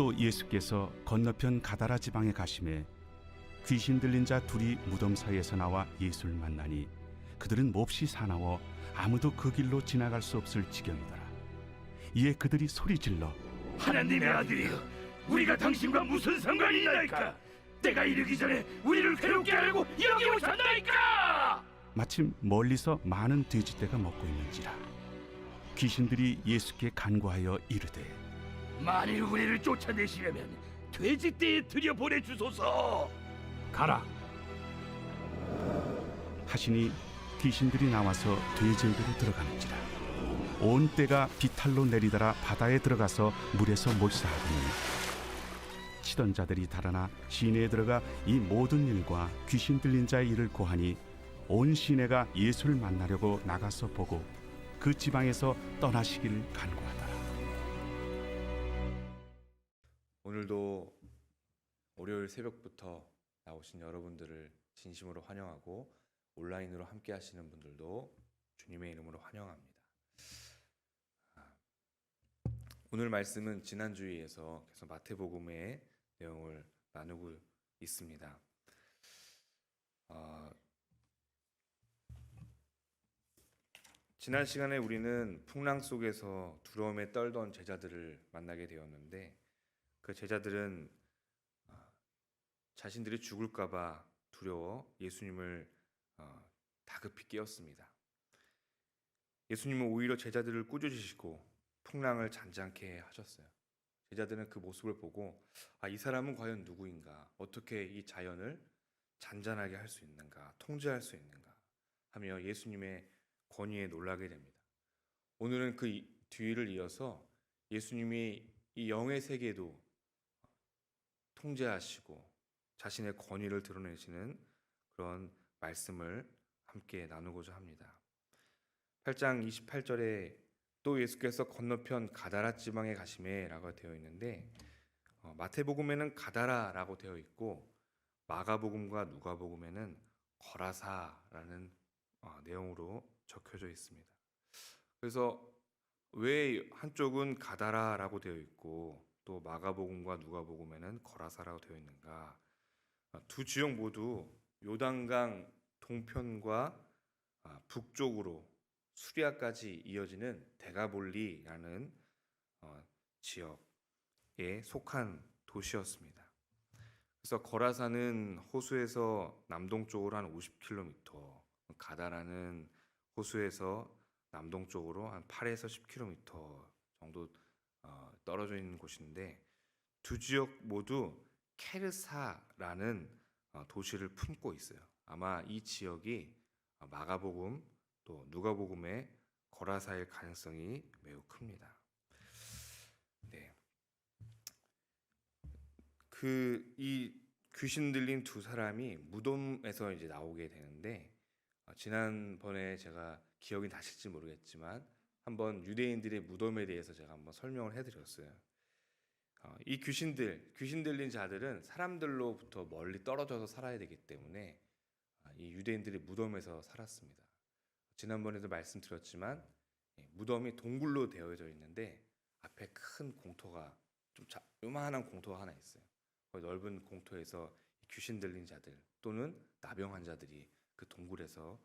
또 예수께서 건너편 가다라 지방에 가심에 귀신 들린 자 둘이 무덤 사이에서 나와 예수를 만나니 그들은 몹시 사나워 아무도 그 길로 지나갈 수 없을 지경이더라. 이에 그들이 소리질러 하나님의 아들이여, 우리가 당신과 무슨 상관이 있나이까? 때가 이르기 전에 우리를 괴롭게 하려고 여기 오셨나이까? 마침 멀리서 많은 돼지떼가 먹고 있는지라. 귀신들이 예수께 간구하여 이르되 만일 우리를 쫓아내시려면 돼지떼에 들여보내주소서. 가라. 하시니 귀신들이 나와서 돼지에게로 들어가는지라. 온 떼가 비탈로 내리더라 바다에 들어가서 물에서 몰사하더니 치던 자들이 달아나 시내에 들어가 이 모든 일과 귀신 들린 자의 일을 고하니 온 시내가 예수를 만나려고 나가서 보고 그 지방에서 떠나시기를 간구하더라. 오늘도 월요일 새벽부터 나오신 여러분들을 진심으로 환영하고 온라인으로 함께 하시는 분들도 주님의 이름으로 환영합니다. 오늘 말씀은 지난주에서 계속 마태복음의 내용을 나누고 있습니다. 지난 시간에 우리는 풍랑 속에서 두려움에 떨던 제자들을 만나게 되었는데 그 제자들은 자신들이 죽을까봐 두려워 예수님을 다급히 깨웠습니다. 예수님은 오히려 제자들을 꾸짖으시고 풍랑을 잔잔케 하셨어요. 제자들은 그 모습을 보고 이 사람은 과연 누구인가? 어떻게 이 자연을 잔잔하게 할 수 있는가? 통제할 수 있는가? 하며 예수님의 권위에 놀라게 됩니다. 오늘은 그 뒤를 이어서 예수님이 이 영의 세계도 통제하시고 자신의 권위를 드러내시는 그런 말씀을 함께 나누고자 합니다. 8장 28절에 또 예수께서 건너편 가다라 지방에 가시매 라고 되어 있는데 마태복음에는 가다라라고 되어 있고 마가복음과 누가복음에는 거라사라는 내용으로 적혀져 있습니다. 그래서 왜 한쪽은 가다라라고 되어 있고 또 마가복음과 누가복음에는 거라사라고 되어 있는가? 두 지역 모두 요단강 동편과 북쪽으로 수리아까지 이어지는 데가볼리라는 지역에 속한 도시였습니다. 그래서 거라사는 호수에서 남동쪽으로 한 50km, 가다라는 호수에서 남동쪽으로 한 8에서 10km 정도 떨어져 있는 곳인데 두 지역 모두 케르사라는 도시를 품고 있어요. 아마 이 지역이 마가복음 또 누가복음의 거라사일 가능성이 매우 큽니다. 네. 이 귀신 들린 두 사람이 무덤에서 이제 나오게 되는데 지난번에 제가 기억이 나실지 모르겠지만 한번 유대인들의 무덤에 대해서 제가 한번 설명을 해드렸어요. 이 귀신 들린 자들은 사람들로부터 멀리 떨어져서 살아야 되기 때문에 이 유대인들의 무덤에서 살았습니다. 지난번에도 말씀드렸지만 무덤이 동굴로 되어져 있는데 앞에 큰 공터가 좀 요만한 공터가 하나 있어요. 그 넓은 공터에서 귀신 들린 자들 또는 나병 환자들이 그 동굴에서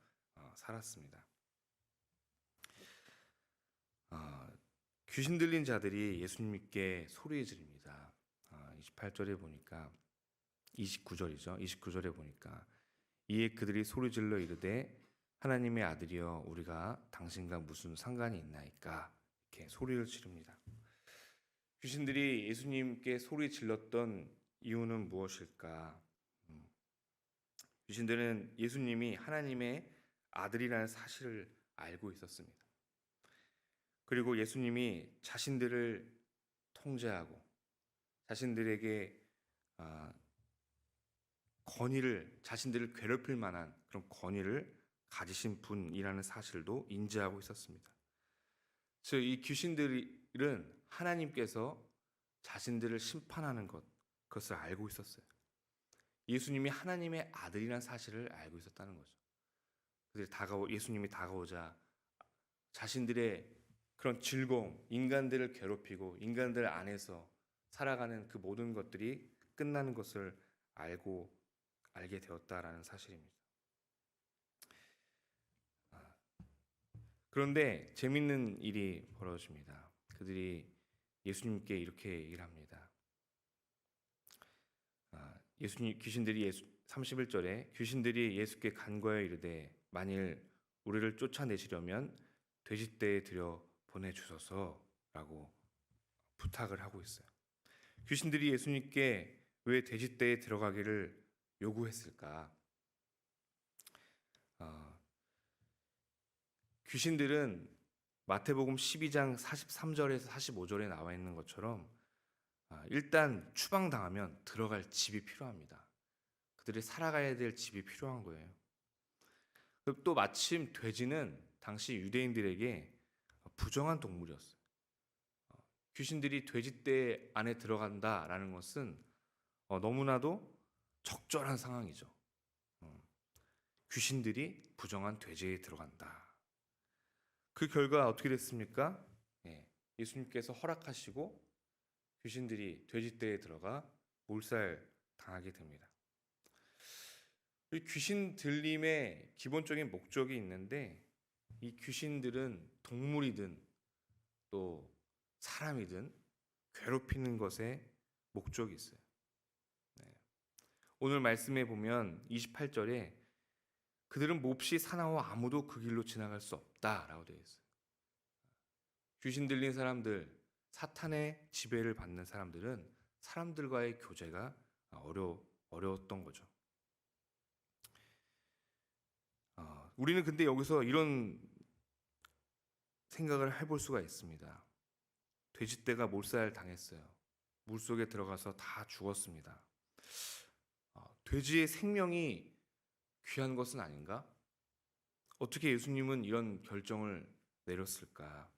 살았습니다. 귀신 들린 자들이 예수님께 소리 지릅니다. 28절에 보니까 29절이죠. 29절에 보니까 이에 그들이 소리 질러 이르되 하나님의 아들이여 우리가 당신과 무슨 상관이 있나이까? 이렇게 소리를 지릅니다. 귀신들이 예수님께 소리 질렀던 이유는 무엇일까? 귀신들은 예수님이 하나님의 아들이라는 사실을 알고 있었습니다. 그리고 예수님이 자신들을 통제하고 자신들에게 자신들을 괴롭힐 만한 그런 권위를 가지신 분이라는 사실도 인지하고 있었습니다. 즉, 이 귀신들은 하나님께서 자신들을 심판하는 그것을 알고 있었어요. 예수님이 하나님의 아들이라는 사실을 알고 있었다는 거죠. 예수님이 다가오자 자신들의 그런 즐거움, 인간들을 괴롭히고 인간들 안에서 살아가는 그 모든 것들이 끝나는 것을 알게 되었다라는 사실입니다. 그런데 재밌는 일이 벌어집니다. 그들이 예수님께 이렇게 얘기를 합니다. 귀신들이 31절에 귀신들이 예수께 간과하여 이르되 만일 우리를 쫓아내시려면 돼지떼에 들여 보내주소서라고 부탁을 하고 있어요. 귀신들이 예수님께 왜 돼지떼에 들어가기를 요구했을까? 귀신들은 마태복음 12장 43절에서 45절에 나와 있는 것처럼 일단 추방당하면 들어갈 집이 필요합니다. 그들이 살아가야 될 집이 필요한 거예요. 또 마침 돼지는 당시 유대인들에게 부정한 동물이었어요. 귀신들이 돼지떼 안에 들어간다라는 것은 너무나도 적절한 상황이죠. 귀신들이 부정한 돼지에 들어간다. 그 결과 어떻게 됐습니까? 예수님께서 허락하시고 귀신들이 돼지떼에 들어가 몰살 당하게 됩니다. 이 귀신 들림의 기본적인 목적이 있는데 이 귀신들은 동물이든 또 사람이든 괴롭히는 것에 목적이 있어요. 오늘 말씀에 보면 28절에 그들은 몹시 사나워 아무도 그 길로 지나갈 수 없다라고 되어 있어요. 귀신 들린 사람들, 사탄의 지배를 받는 사람들은 사람들과의 교제가 어려웠던 거죠. 우리는 근데 여기서 이런 생각을 해볼 수가 있습니다. 돼지떼가 몰살 당했어요. 물속에 들어가서 다 죽었습니다. 돼지의 생명이 귀한 것은 아닌가? 어떻게 예수님은 이런 결정을 내렸을까?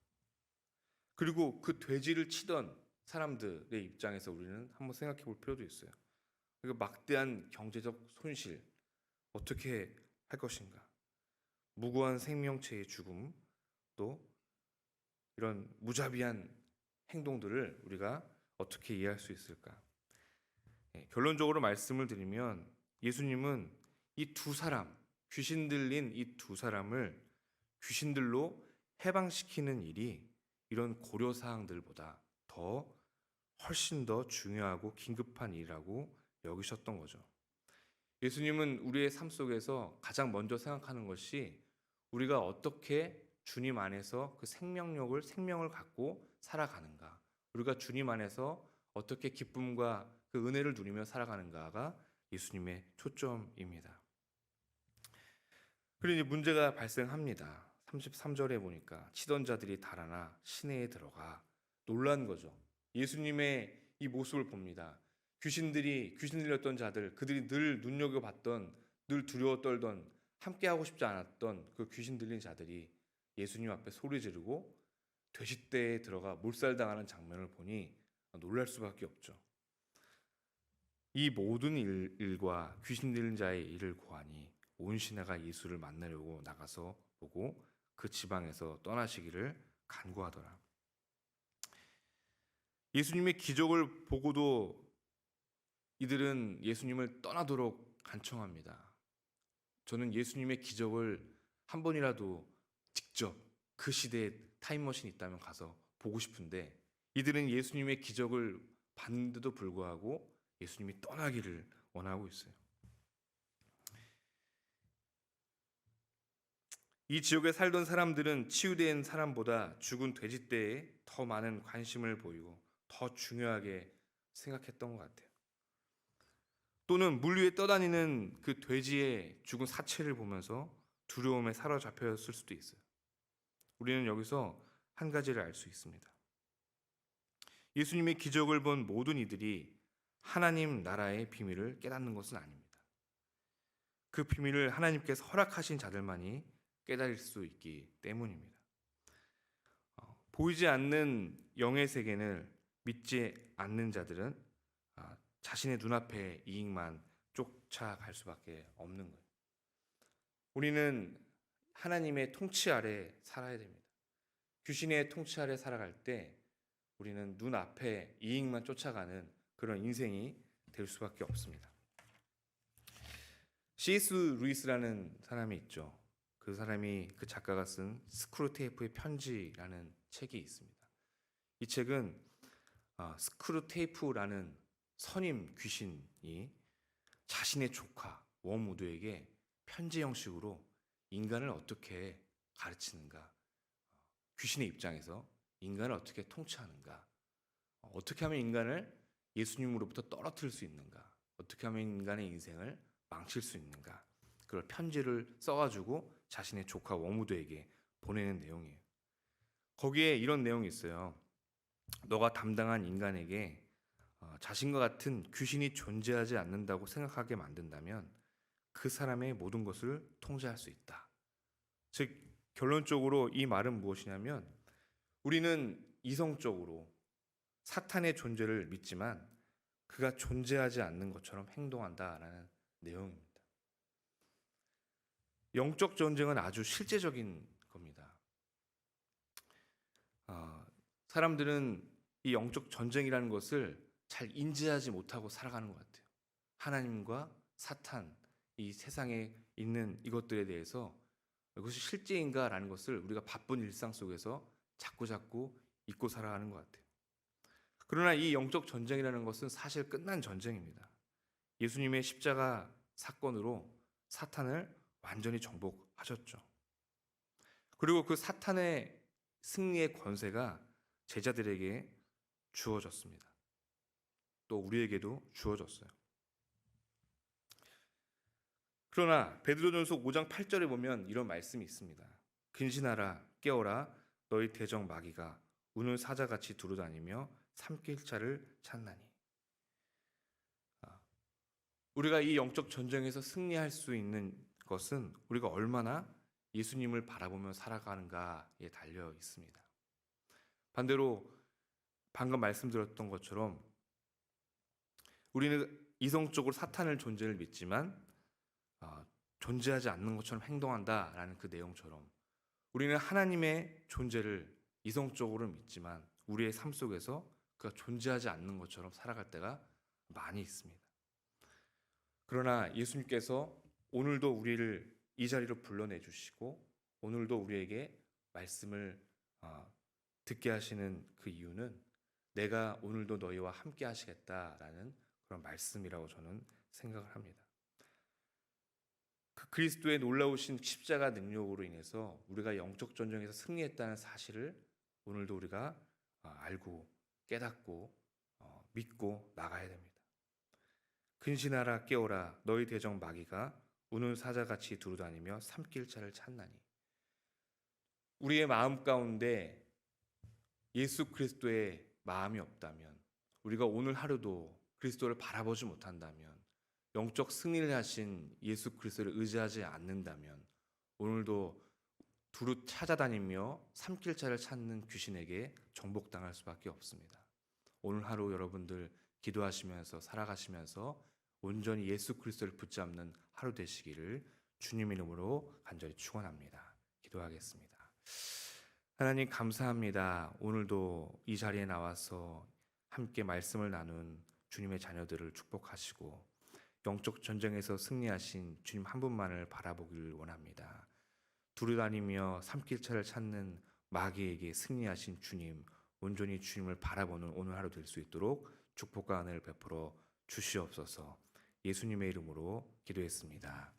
그리고 그 돼지를 치던 사람들의 입장에서 우리는 한번 생각해 볼 필요도 있어요. 그 막대한 경제적 손실 어떻게 할 것인가? 무고한 생명체의 죽음, 또 이런 무자비한 행동들을 우리가 어떻게 이해할 수 있을까? 결론적으로 말씀을 드리면 예수님은 이 두 사람, 귀신 들린 이 두 사람을 귀신들로 해방시키는 일이 이런 고려 사항들보다 훨씬 더 중요하고 긴급한 일이라고 여기셨던 거죠. 예수님은 우리의 삶 속에서 가장 먼저 생각하는 것이 우리가 어떻게 주님 안에서 그 생명을 갖고 살아가는가, 우리가 주님 안에서 어떻게 기쁨과 그 은혜를 누리며 살아가는가가 예수님의 초점입니다. 그런데 문제가 발생합니다. 33절에 보니까 치던 자들이 달아나 시내에 들어가 놀란 거죠. 예수님의 이 모습을 봅니다. 귀신 들렸던 자들, 그들이 늘 눈여겨봤던, 늘 두려워 떨던, 함께하고 싶지 않았던 그 귀신 들린 자들이 예수님 앞에 소리 지르고 돼지떼에 들어가 몰살당하는 장면을 보니 놀랄 수밖에 없죠. 이 모든 일과 귀신 들린 자의 일을 고하니 온 시내가 예수를 만나려고 나가서 보고 그 지방에서 떠나시기를 간구하더라. 예수님의 기적을 보고도 이들은 예수님을 떠나도록 간청합니다. 저는 예수님의 기적을 한 번이라도 직접 그 시대에 타임머신이 있다면 가서 보고 싶은데 이들은 예수님의 기적을 봤는데도 불구하고 예수님이 떠나기를 원하고 있어요. 이 지역에 살던 사람들은 치유된 사람보다 죽은 돼지떼에 더 많은 관심을 보이고 더 중요하게 생각했던 것 같아요. 또는 물 위에 떠다니는 그 돼지의 죽은 사체를 보면서 두려움에 사로잡혔을 수도 있어요. 우리는 여기서 한 가지를 알 수 있습니다. 예수님의 기적을 본 모든 이들이 하나님 나라의 비밀을 깨닫는 것은 아닙니다. 그 비밀을 하나님께서 허락하신 자들만이 깨달을 수 있기 때문입니다. 보이지 않는 영의 세계를 믿지 않는 자들은 자신의 눈앞의 이익만 쫓아갈 수밖에 없는 거예요. 우리는 하나님의 통치 아래 살아야 됩니다. 귀신의 통치 아래 살아갈 때 우리는 눈앞에 이익만 쫓아가는 그런 인생이 될 수밖에 없습니다. C.S. 루이스라는 사람이 있죠. 그 작가가 쓴 스크루테이프의 편지라는 책이 있습니다. 이 책은 스크루테이프라는 선임 귀신이 자신의 조카 워무드에게 편지 형식으로 인간을 어떻게 가르치는가, 귀신의 입장에서 인간을 어떻게 통치하는가, 어떻게 하면 인간을 예수님으로부터 떨어뜨릴 수 있는가, 어떻게 하면 인간의 인생을 망칠 수 있는가, 그걸 편지를 써가지고 자신의 조카 워무드에게 보내는 내용이에요. 거기에 이런 내용이 있어요. 너가 담당한 인간에게 자신과 같은 귀신이 존재하지 않는다고 생각하게 만든다면 그 사람의 모든 것을 통제할 수 있다. 즉 결론적으로 이 말은 무엇이냐면 우리는 이성적으로 사탄의 존재를 믿지만 그가 존재하지 않는 것처럼 행동한다라는 내용입니다. 영적 전쟁은 아주 실제적인 겁니다. 사람들은 이 영적 전쟁이라는 것을 잘 인지하지 못하고 살아가는 것 같아요. 하나님과 사탄, 이 세상에 있는 이것들에 대해서 이것이 실제인가라는 것을 우리가 바쁜 일상 속에서 자꾸 잊고 살아가는 것 같아요. 그러나 이 영적 전쟁이라는 것은 사실 끝난 전쟁입니다. 예수님의 십자가 사건으로 사탄을 완전히 정복하셨죠. 그리고 그 사탄의 승리의 권세가 제자들에게 주어졌습니다. 또 우리에게도 주어졌어요. 그러나 베드로전서 5장 8절에 보면 이런 말씀이 있습니다. 근신하라 깨어라 너희 대적 마귀가 우는 사자같이 두루다니며 삼킬 자를 찾나니. 우리가 이 영적 전쟁에서 승리할 수 있는 것은 우리가 얼마나 예수님을 바라보며 살아가는가에 달려 있습니다. 반대로 방금 말씀드렸던 것처럼 우리는 이성적으로 사탄의 존재를 믿지만 존재하지 않는 것처럼 행동한다라는 그 내용처럼 우리는 하나님의 존재를 이성적으로 믿지만 우리의 삶 속에서 그가 존재하지 않는 것처럼 살아갈 때가 많이 있습니다. 그러나 예수님께서 오늘도 우리를 이 자리로 불러내 주시고 오늘도 우리에게 말씀을 듣게 하시는 그 이유는 내가 오늘도 너희와 함께 하시겠다라는 그런 말씀이라고 저는 생각을 합니다. 그 그리스도의 놀라우신 십자가 능력으로 인해서 우리가 영적 전쟁에서 승리했다는 사실을 오늘도 우리가 알고 깨닫고 믿고 나가야 됩니다. 근신하라 깨어라 너희 대적 마귀가 우는 사자같이 두루다니며 삼킬 자를 찾나니. 우리의 마음 가운데 예수 그리스도의 마음이 없다면 우리가 오늘 하루도 그리스도를 바라보지 못한다면 영적 승리를 하신 예수 그리스도를 의지하지 않는다면 오늘도 두루 찾아다니며 삼킬 자를 찾는 귀신에게 정복당할 수밖에 없습니다. 오늘 하루 여러분들 기도하시면서 살아가시면서 온전히 예수 그리스도를 붙잡는 하루 되시기를 주님 이름으로 간절히 축원합니다. 기도하겠습니다. 하나님 감사합니다. 오늘도 이 자리에 나와서 함께 말씀을 나눈 주님의 자녀들을 축복하시고 영적 전쟁에서 승리하신 주님 한 분만을 바라보기를 원합니다. 두루다니며 삼킬 자를 찾는 마귀에게 승리하신 주님, 온전히 주님을 바라보는 오늘 하루 될 수 있도록 축복과 은혜를 베풀어 주시옵소서. 예수님의 이름으로 기도했습니다.